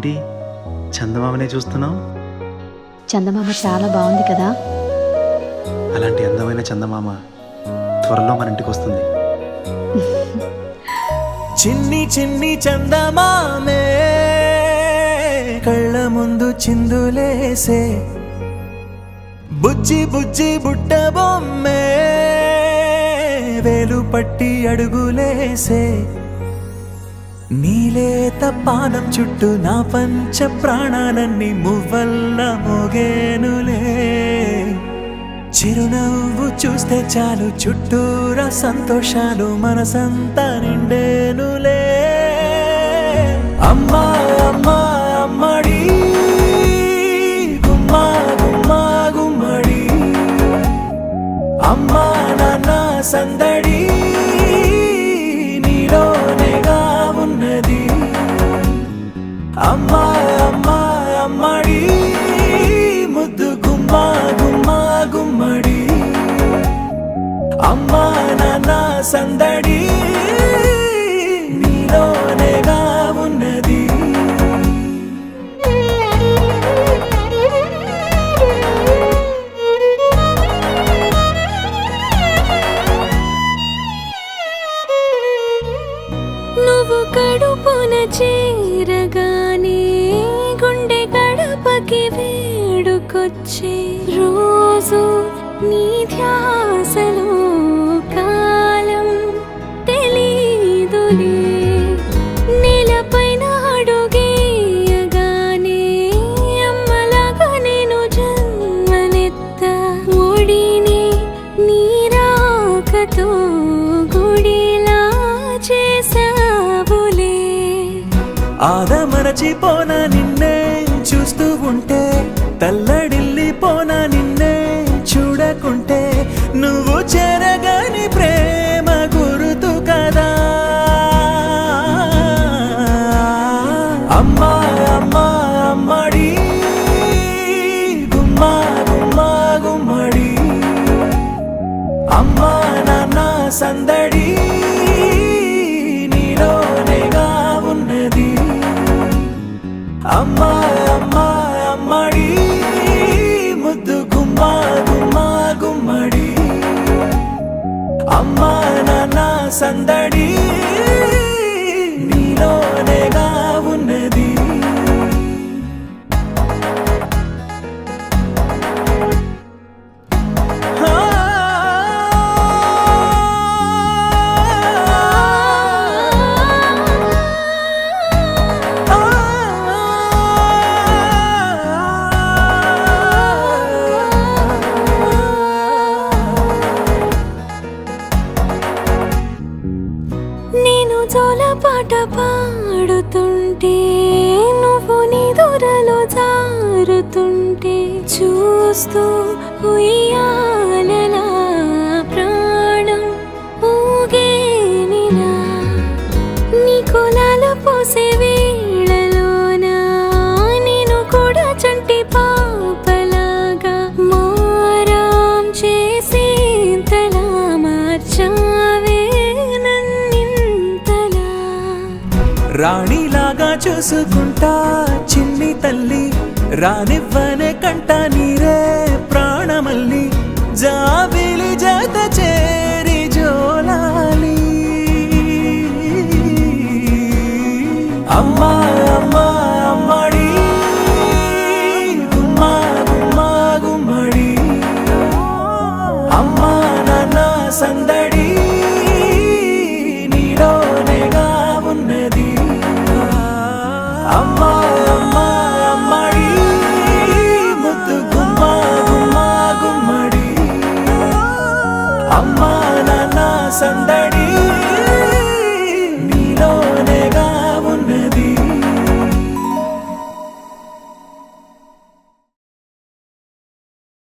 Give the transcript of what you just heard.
ఏంటి చందమామనే చూస్తున్నావు? చందమామ చాలా బాగుంది కదా. అలాంటి అందమైన చందమామ త్వరలో మన ఇంటికి వస్తుంది. చిన్ని చిన్ని చందమామే కళ్ళ ముందు చిందులేసే, బుజ్జి బుజ్జి బుట్ట బొమ్మే వేలు పట్టి అడుగులేసే, నీలేత పానం చుట్టూ నా పంచ ప్రాణాలన్నీ మువ్వల్ల మోగేనులే, చిరునవ్వు చూస్తే చాలు చుట్టూరా సంతోషాలు మనసంతా నిండేనులే. అమ్మా అమ్మా అమ్మడి గుమ్మా గుమ్మా గుమ్మడి, అమ్మా నాన్న సందడి నీలోనేగా ఉన్నది. అమ్మా అమ్మా అమ్మడి ముద్దు గుమ్మా గుమ్మా గుమ్మడి, అమ్మా నాన్న సందడి నీలోనేగా ఉన్నది. నువ్వు కడుపున చేరగానే గుండె గడపకి వేడుకొచ్చే రోజు నీ ధ్యాసలో కాలం తెలీదులే. నేలపైన అడుగేయగానే అమ్మలాగా నేను జన్మనెత్త, ఒడిని నీ రాకతో గుడిలా చేసావులే. ఆదమరచిపోనా నిన్నే చూస్తూ ఉంటే, తల్లడిల్లిపోనా నిన్నే చూడకుంటే, నువ్వు చెరగని ప్రేమ గురుతు కదా. అమ్మా అమ్మా అమ్మడి గుమ్మా గుమ్మా గుమ్మడి, అమ్మా నాన్న సందడి నీలోనేగా ఉన్నది. అమ్మా అమ్మా అమ్మడి ముద్దు గుమ్మా గుమ్మా గుమ్మడి, అమ్మా నాన్న సందడి నీలోనేగా ఉన్నది. నేను జోలపాట పాడుతుంటే, నువ్వు నీ దూరలో జారుతుంటే, చూస్తూ ఉయ్యాలలా ప్రాణం ఊగేనిలా. నీ కులాల పోసే వేళలోనా నేను కూడా చంటి పాపలాగా మారాం చేసేంతలా మార్చావే నన్నింతలా. రాణిలాగా చూసుకుంటా చిన్ని తల్లి, రానివ్వనే కంట నీరే ప్రాణమల్లి, జాబిలి జత చేరి జోలాలి. అమ్మా అమ్మా అమ్మడి గుమ్మా గుమ్మా గుమ్మడి, అమ్మా నాన్న సందడి నీలోనేగా ఉన్నది. అమ్మా అమ్మా అమ్మడి ముద్దు గుమ్మా గుమ్మా గుమ్మడి, అమ్మా నాన్న సందడి